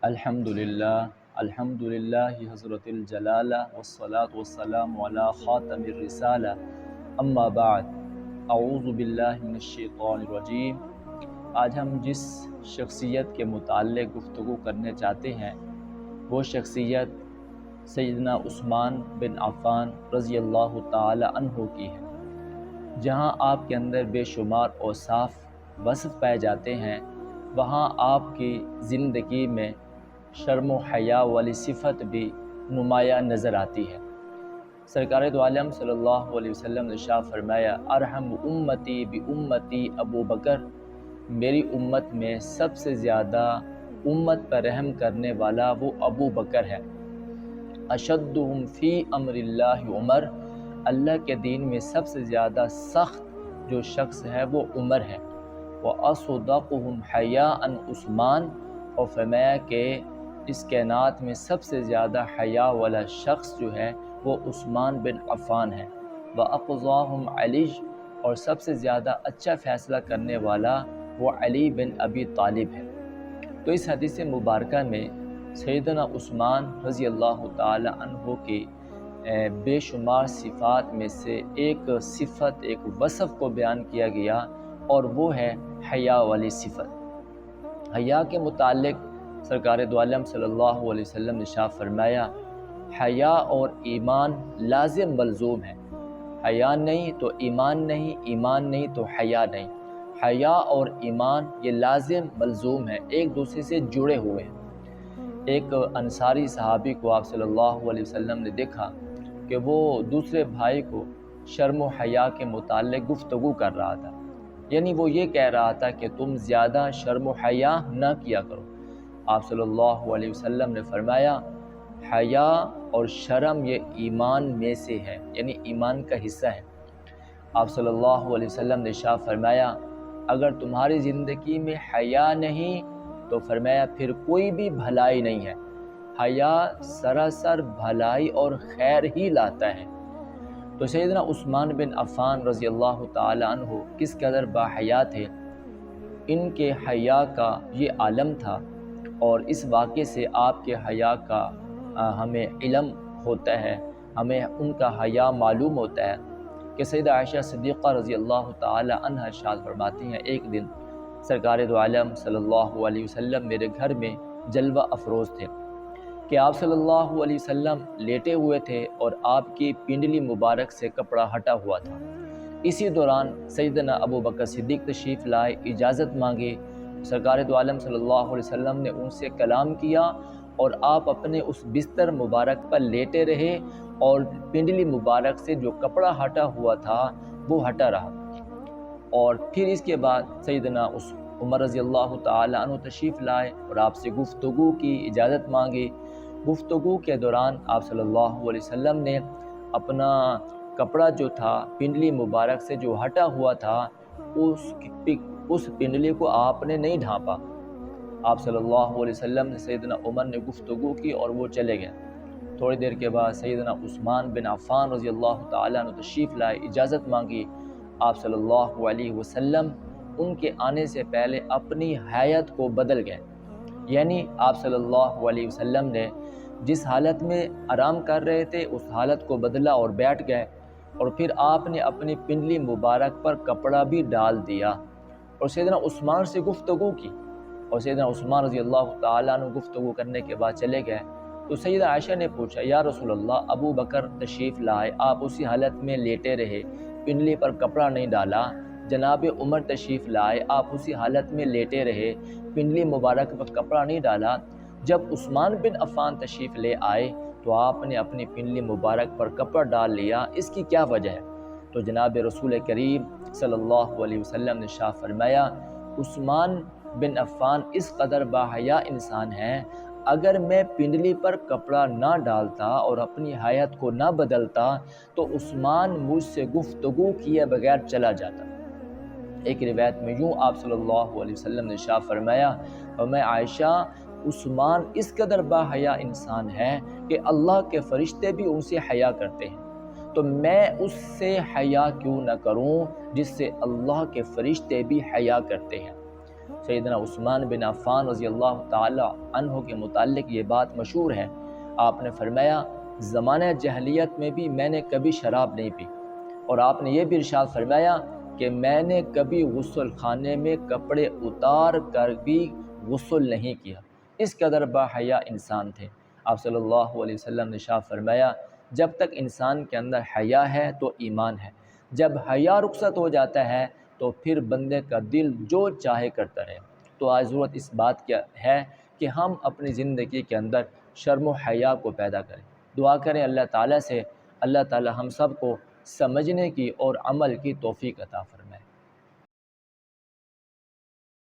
الحمد للہ حضرت الجلالہ والصلاة والسلام علی خاتم الرسالہ اما بعد اعوذ باللہ من الشیطان الرجیم۔ آج ہم جس شخصیت کے متعلق گفتگو کرنے چاہتے ہیں وہ شخصیت سیدنا عثمان بن عفان رضی اللہ تعالی عنہ کی ہے۔ جہاں آپ کے اندر بے شمار اوصاف وصف پائے جاتے ہیں، وہاں آپ کی زندگی میں شرم و حیا والی صفت بھی نمایاں نظر آتی ہے۔ سرکار دو عالم صلی اللہ علیہ وسلم نے ارشاد فرمایا، ارحم امتی بی امتی ابو بکر، میری امت میں سب سے زیادہ امت پر رحم کرنے والا وہ ابو بکر ہے۔ اشدہم فی امر اللہ عمر، اللہ کے دین میں سب سے زیادہ سخت جو شخص ہے وہ عمر ہے۔ وَأَصْدَقُهُمْ حَيَاءً عثمان، اور فرمایا کہ اس کائنات میں سب سے زیادہ حیا والا شخص جو ہے وہ عثمان بن عفان ہے۔ وَأَقْضَاهُمْ عَلِيٌّ، اور سب سے زیادہ اچھا فیصلہ کرنے والا وہ علی بن ابی طالب ہے۔ تو اس حدیث مبارکہ میں سیدنا عثمان رضی اللہ تعالی عنہ کی بے شمار صفات میں سے ایک صفت، ایک وصف کو بیان کیا گیا، اور وہ ہے حیا والی صفت۔ حیا کے متعلق سرکار دو عالم صلی اللہ علیہ وسلم نے ارشاد فرمایا، حیا اور ایمان لازم ملزوم ہے۔ حیا نہیں تو ایمان نہیں، ایمان نہیں تو حیا نہیں۔ حیا اور ایمان یہ لازم ملزوم ہے، ایک دوسرے سے جڑے ہوئے ہیں۔ ایک انصاری صحابی کو آپ صلی اللہ علیہ وسلم نے دیکھا کہ وہ دوسرے بھائی کو شرم و حیا کے متعلق گفتگو کر رہا تھا، یعنی وہ یہ کہہ رہا تھا کہ تم زیادہ شرم و حیا نہ کیا کرو۔ آپ صلی اللہ علیہ وسلم نے فرمایا، حیا اور شرم یہ ایمان میں سے ہے، یعنی ایمان کا حصہ ہے۔ آپ صلی اللہ علیہ وسلم نے ارشاد فرمایا، اگر تمہاری زندگی میں حیا نہیں تو فرمایا پھر کوئی بھی بھلائی نہیں ہے۔ حیا سراسر بھلائی اور خیر ہی لاتا ہے۔ تو سیدنا عثمان بن عفان رضی اللہ تعالی عنہ کس قدر باحیا تھے، ان کے حیا کا یہ عالم تھا، اور اس واقعے سے آپ کے حیا کا ہمیں علم ہوتا ہے، ہمیں ان کا حیا معلوم ہوتا ہے کہ سیدہ عائشہ صدیقہ رضی اللہ تعالی عنہ ارشاد فرماتی ہیں، ایک دن سرکار دو عالم صلی اللہ علیہ وسلم میرے گھر میں جلوہ افروز تھے کہ آپ صلی اللہ علیہ وسلم لیٹے ہوئے تھے اور آپ کی پنڈلی مبارک سے کپڑا ہٹا ہوا تھا۔ اسی دوران سیدنا ابو بکر صدیق تشریف لائے، اجازت مانگی۔ سرکار دو عالم صلی اللہ علیہ وسلم نے ان سے کلام کیا، اور آپ اپنے اس بستر مبارک پر لیٹے رہے، اور پنڈلی مبارک سے جو کپڑا ہٹا ہوا تھا وہ ہٹا رہا۔ اور پھر اس کے بعد سیدنا عمر رضی اللہ تعالی عنہ تشریف لائے اور آپ سے گفتگو کی، اجازت مانگی۔ گفتگو کے دوران آپ صلی اللہ علیہ وسلم نے اپنا کپڑا جو تھا پنڈلی مبارک سے جو ہٹا ہوا تھا اس پنڈلی کو آپ نے نہیں ڈھانپا۔ آپ صلی اللہ علیہ وسلم نے سیدنا عمر نے گفتگو کی اور وہ چلے گئے۔ تھوڑی دیر کے بعد سیدنا عثمان بن عفان رضی اللہ تعالیٰ عنہ تشریف لائے، اجازت مانگی۔ آپ صلی اللہ علیہ وسلم ان کے آنے سے پہلے اپنی حیت کو بدل گئے، یعنی آپ صلی اللہ علیہ وسلم نے جس حالت میں آرام کر رہے تھے اس حالت کو بدلا اور بیٹھ گئے، اور پھر آپ نے اپنی پنڈلی مبارک پر کپڑا بھی ڈال دیا اور سیدنا عثمان سے گفتگو کی، اور سیدنا عثمان رضی اللہ تعالیٰ عنہ گفتگو کرنے کے بعد چلے گئے۔ تو سیدہ عائشہ نے پوچھا، یا رسول اللہ، ابو بکر تشریف لائے، آپ اسی حالت میں لیٹے رہے، پنڈلی پر کپڑا نہیں ڈالا۔ جناب عمر تشریف لائے، آپ اسی حالت میں لیٹے رہے، پنڈلی مبارک پر کپڑا نہیں ڈالا۔ جب عثمان بن عفان تشریف لے آئے تو آپ نے اپنی پنڈلی مبارک پر کپڑا ڈال لیا، اس کی کیا وجہ ہے؟ تو جناب رسول کریم صلی اللہ علیہ وسلم نے ارشاد فرمایا، عثمان بن عفان اس قدر باحیا انسان ہیں، اگر میں پنڈلی پر کپڑا نہ ڈالتا اور اپنی حیت کو نہ بدلتا تو عثمان مجھ سے گفتگو کیے بغیر چلا جاتا۔ ایک روایت میں یوں آپ صلی اللہ علیہ وسلم نے ارشاد فرمایا، اور میں عائشہ، عثمان اس قدر باحیا انسان ہے کہ اللہ کے فرشتے بھی ان سے حیا کرتے ہیں، تو میں اس سے حیا کیوں نہ کروں جس سے اللہ کے فرشتے بھی حیا کرتے ہیں۔ سیدنا عثمان بن عفان رضی اللہ تعالی عنہ کے متعلق یہ بات مشہور ہے، آپ نے فرمایا زمانہ جہلیت میں بھی میں نے کبھی شراب نہیں پی، اور آپ نے یہ بھی ارشاد فرمایا کہ میں نے کبھی غسل خانے میں کپڑے اتار کر بھی غسل نہیں کیا، اس قدر باحیا انسان تھے۔ آپ صلی اللہ علیہ وسلم نے ارشاد فرمایا جب تک انسان کے اندر حیا ہے تو ایمان ہے، جب حیا رخصت ہو جاتا ہے تو پھر بندے کا دل جو چاہے کرتا رہے۔ تو آج ضرورت اس بات کی ہے کہ ہم اپنی زندگی کے اندر شرم و حیا کو پیدا کریں۔ دعا کریں اللہ تعالیٰ سے، اللہ تعالیٰ ہم سب کو سمجھنے کی اور عمل کی توفیق عطا فرمائے۔